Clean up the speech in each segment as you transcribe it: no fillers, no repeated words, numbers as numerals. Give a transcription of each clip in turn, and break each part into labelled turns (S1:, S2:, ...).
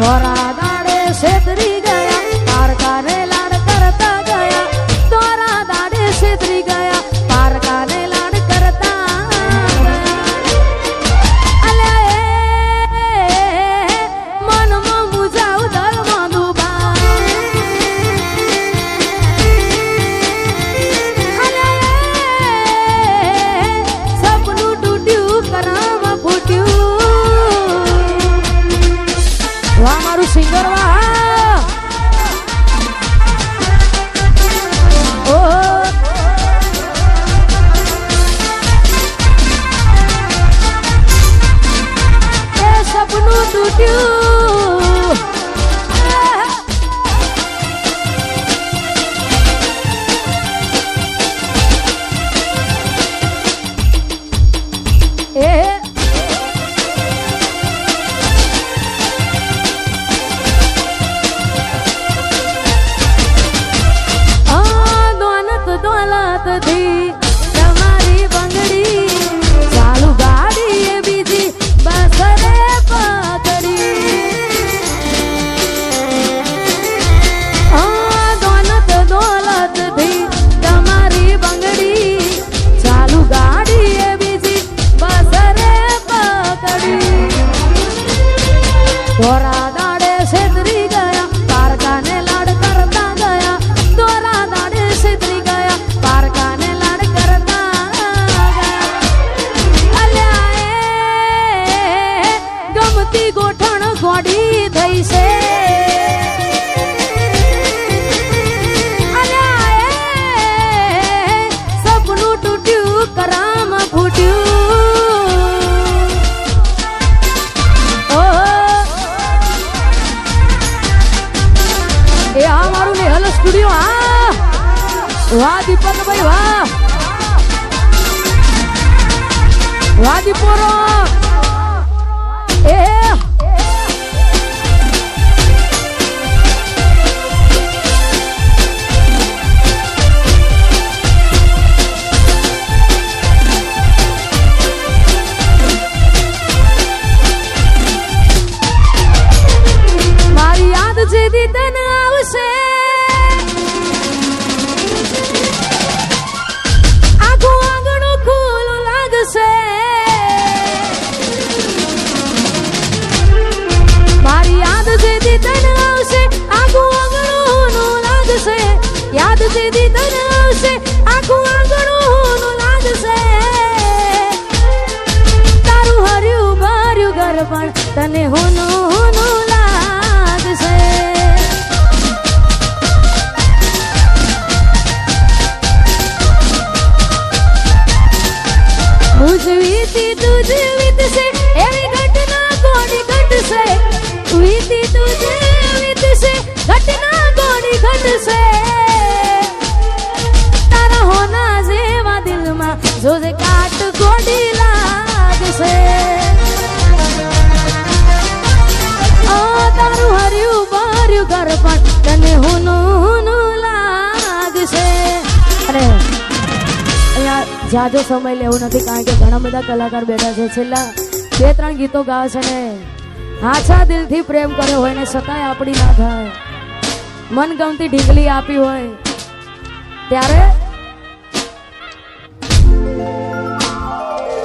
S1: તોરા દાડે છેતરી ગયા પારકાને લાડ કરતા ગયા તોરા દાડે છેતરી ગયા પારકાને લાડ કરતા અલે મનમાં મુજાવ ધર્મ દુબા અલે સપનું તૂટ્યું કરામ ફૂટ્યું વાહ મારું સિંગર વાહ સપનું તૂટ્યું દોલત થી તમારી બંગડી ચાલુ ગાડી એ બીજી બસ રે પકડી દોલત થી તમારી બંગડી ચાલુ ગાડી એ બીજી બસ રે પકડી દોરા દાડે છેતરી ગયા પારકાને લાડ કરતા ગયા દોરા દાડે છેતરી ગયા પારકાને લાડ કરતા ગયા અલ્યા ગમતી ગોઠણ ગોડી થઈ છે અલ્યા સપનું તૂટ્યું કરામ ફૂટ્યું એ આ મારું નેહલ સ્ટુડિયો હા વાહ દીપકભાઈ વાહ વાહ દીપોરો એ મારી યાદ જેદી તને આવશે આખું આંગણું ખુલ્લું લાગશે મારી યાદ જેદી તને આવશે આખું આંગણું લાગશે યાદ જેદી તને આવશે આખું આંગણું લાગશે તારું હર્યું ભર્યું ઘર પણ તને હોનું લાગશે વીતી તુજ વીતશે એવી ઘટના કોની ઘટશે વીતી તુજ વીતશે ઘટના કોની ઘટશે તારા હોના જેવા દિલમાં જોજે કાટ કોડી લાગશે તારું હર્યું ભર્યું ઘર પણ તને હોનું લાગશે અને જાજો સમય લેવું નથી કારણ કે ઘણા બધા કલાકાર બેઠા છે છેલ્લા 2-3 ગીતો ગાવે છે ને આછા દિલથી પ્રેમ કર્યો હોય ને છતાંય આપણી ના થાય મનગમતી ઢીંગલી આપી હોય ત્યારે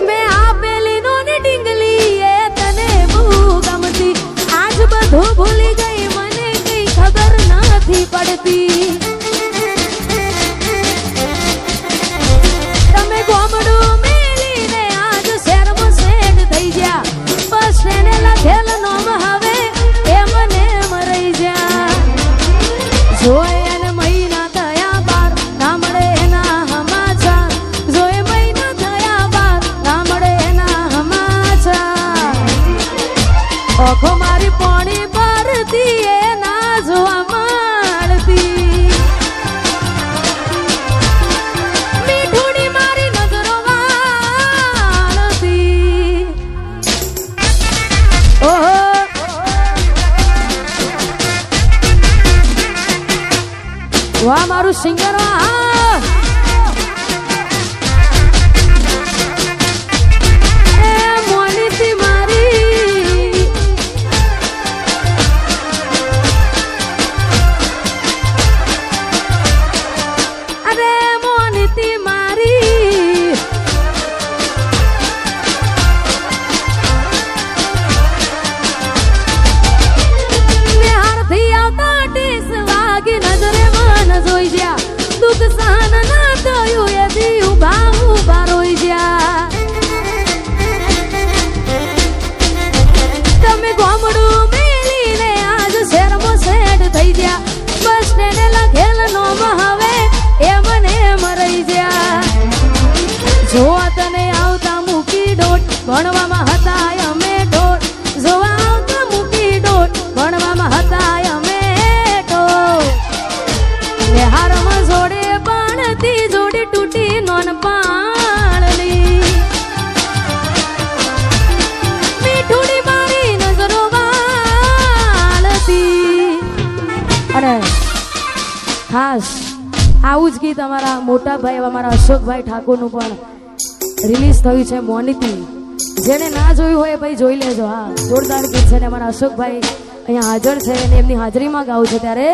S1: મેં આપેલી નો ને ઢીંગલી એ તને બહુ ગમતી આજ બધું ભૂલી ગઈ મને કઈ ખબર નથી પડતી ગોમડું મેલીને આજ શહેરમાં સેટ થઈ ગયા બસ એને લખેલ નોમ હવે એ મને મરાઈ જા જોય એને મહિના થયા બાર ના મળે એના હમાચાર જોય મહિના થયા બાર ના મળે એના હમાચાર ઓખો મારી પોણી પરથી એ ના જોવા મળતી વાહ મારું સિંગર મોનીતી મારી ભણવામાં હતા અમે ઢોળ જોવા આવતા મૂકી ડોળ ભણવામાં હતા અમે ઢોળ હારમાં જોડે બાણતી જોડે તૂટી નોન પાળની મીઠુડી મારી નજરો વાળતી અને ખાસ આવું જ ગીત અમારા મોટા ભાઈ અમારા અશોકભાઈ ઠાકોરનું પણ રિલીઝ થયું છે મોનીતી જેને ના જોયું હોય ભાઈ જોઈ લેજો હા જોરદાર ગીત છે ને અમારા અશોકભાઈ અહીંયા હાજર છે અને એમની હાજરીમાં ગાવું છે ત્યારે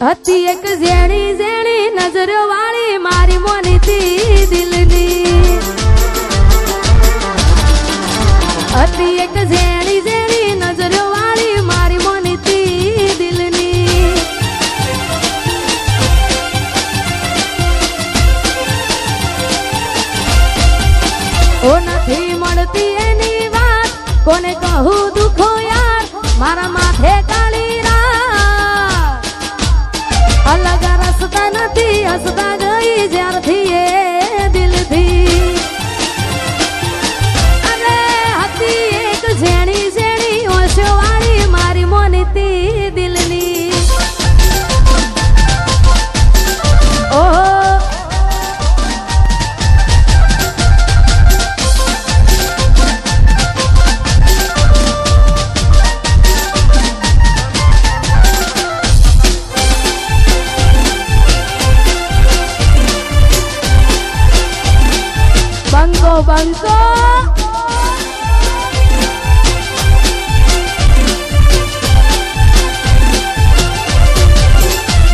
S1: હતી એક ઝેણી ઝેણી નજરો વાળી મારી મોનીતી દિલની હતી એક ઝેણી ઝેણી નજરો વાળી મારી મોનીતી દિલની ઓ નથી મળતી એની વાત કોને કહું દુખો યાર મારા માથે કાળી રાત અલગ રસ્તા નથી હસતા ગઈ જ્યારથી એ દિલથી અરે હતી એક ઝેણી ઝેણી ઓશો વાળી મારી મોનીતી દિલની ઓહો બંકો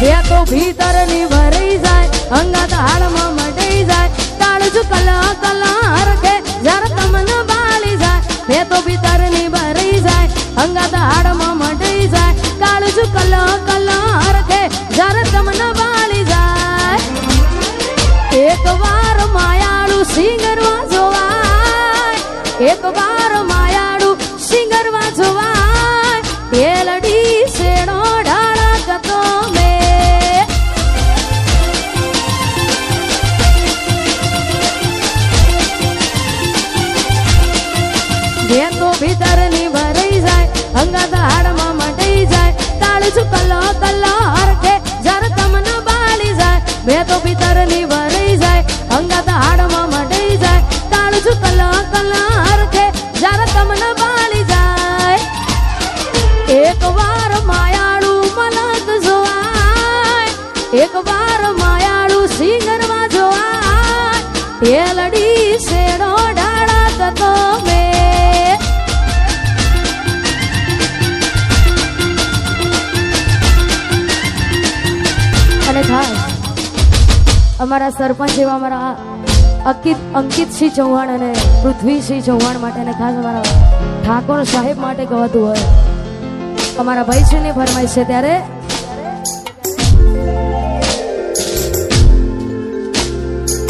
S1: બે તો ભીતર ની ભરાઈ જાય અંગાત હાડમાં મટાઈ જાય કાળજુ કલા કલા હરખે જર તમને બાળી જાય બે તો ભીતર ની ભરાઈ જાય અંગાત હાડમાં મટાઈ જાય કાળજુ કલા કલા હરખે જર તમને બાળી જાય એક વાર માયાળું સિંગરવા જોવાય એક વાર માયાળું સિંગરવા જોવાય તેલડી શેડો ઢાળા કતો મે જે તો ભીતર ની ભરાઈ જાય અંગાત હાડમાં મટાઈ જાય કાળજુ કલો કલો હરખે જર તમને બાળી જાય બે તો ભીતર ની ભરાઈ જાય અંગાત હાડમાં મટાઈ જાય કાળજુ કલો કલો હરખે જર તમને બાળી જાય એક વાર માયાળું મલક જોવાય એક વાર માયાળું સિંગરમાં જોવાય તેલડી શેડો ઢાળા કતો મે અને ખાસ અમારા સરપંચ એવા અમારા અંકિતસિંહ ચૌહાણ અને પૃથ્વીસિંહ ચૌહાણ માટે અને ખાસ અમારા ઠાકોર સાહેબ માટે કહેવાતું હોય અમારા ભાઈશ્રીની ફરમાઈશ છે ત્યારે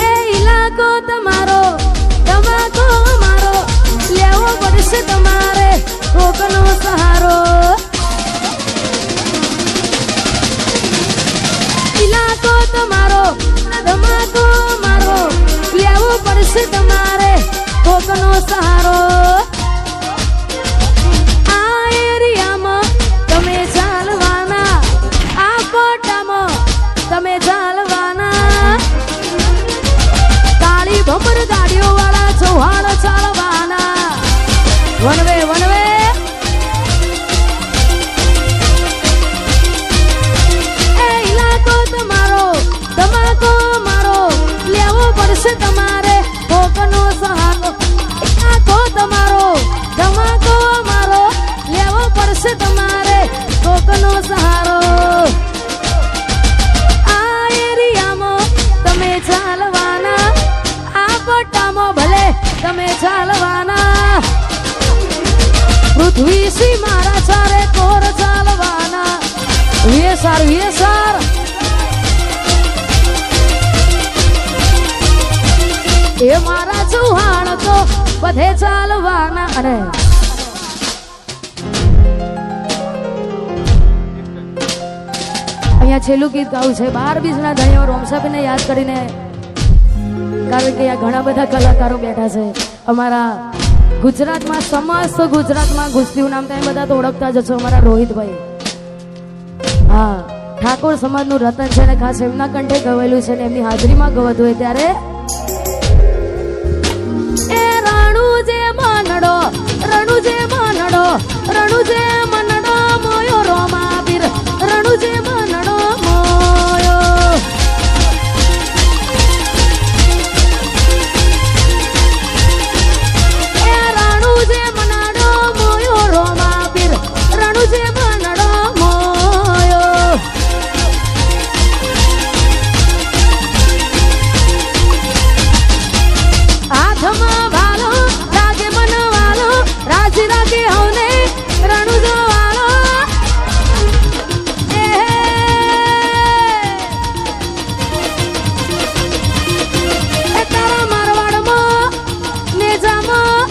S1: એ ઇલાકો તમારો તમાકો અમારો લેવો પડશે તમારે કોકનો સહારો ઇલાકો તમારો ધમાકો મારો લેવો પડશે તમારે કોકનો સહારો આ એરિયામાં તમે ચાલવાના આ કોટામાં તમે ચાલવાના કાળી ભમર ગાડીઓ વાળા ચૌહાણ ચાલવાના વનવે વનવે તમાકો મારો લેવો પડશે તમારે કોકનો સહારો આખો તમારો ધમાકો મારો લેવો પડશે તમારે કોકનો સહારો આ એરિયામાં તમે ચાલવાના આ પટ્ટામાં ભલે તમે ચાલવાના પૃથ્વીસિંહ મારા ચારે કોર ચાલવાના વેસાર વેસાર એ મારા ચૌહાણ તો બધે ચાલવાના અને અહીંયા છેલ્લું ગીત ગાવું છે 12 બીજના ધણીઓ રોમસાબીને યાદ કરીને કારણ કે આ ઘણા બધા કલાકારો બેઠા છે અમારા ગુજરાતમાં, સમસ્ત ગુજરાતમાં ગુસ્તીનું નામ તમે બધા તો ઓળખતા જ છો, અમારા રોહિતભાઈ. હા, ઠાકોર સમાજનું રતન છે ને ખાસ એમના કંઠે ગવેલું છે ને એમની હાજરીમાં ગવતું હોય ત્યારે એ રણુજે મનડો મોયો રોમા પીર, રણુજે મનડો મોયો. એ રણુજે મનડો મોયો રોમા પીર, રણુજે મનડો મોયો. હાથમાં વાલો લાગે મન વાલો, રાજી રાગે હવને રણુજો વાલો. એ તારા મારવાડમાં નેજામાં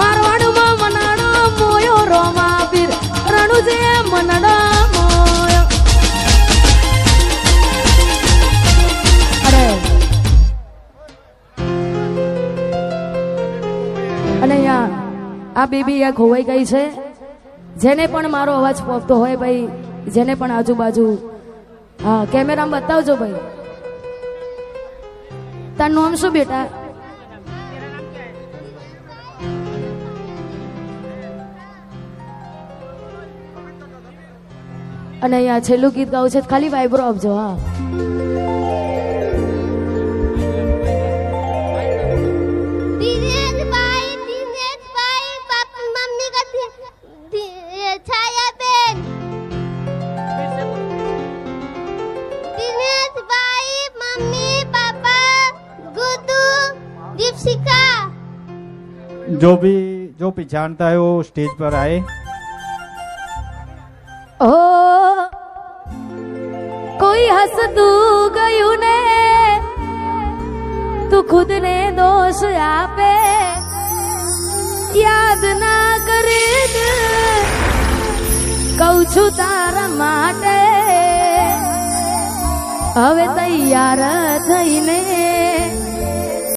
S1: મારવાડમાં મનાડો મોયો રોમા પીર, રણુજે મનડો મોયો. અરે અને અહીંયા આ બેબી આ ખોવાઈ ગઈ છે. જેને પણ મારો અવાજ પહોંચતો હોય ભાઈ, જેને પણ આજુબાજુ, હા કેમેરામાં બતાવજો ભાઈ. તારું નામ શું બેટા? અને અહીંયા છેલ્લું ગીત ગાવું છે, ખાલી વાઇબ્રો આપજો. હા,
S2: जो भी जानता है वो स्टेज पर आए.
S1: ओ कोई हंसતું ગયું ને તું ખુદ ને દોષ આપે, યાદ ના કરે કહું છું તારા માટે હવે તૈયાર થઈને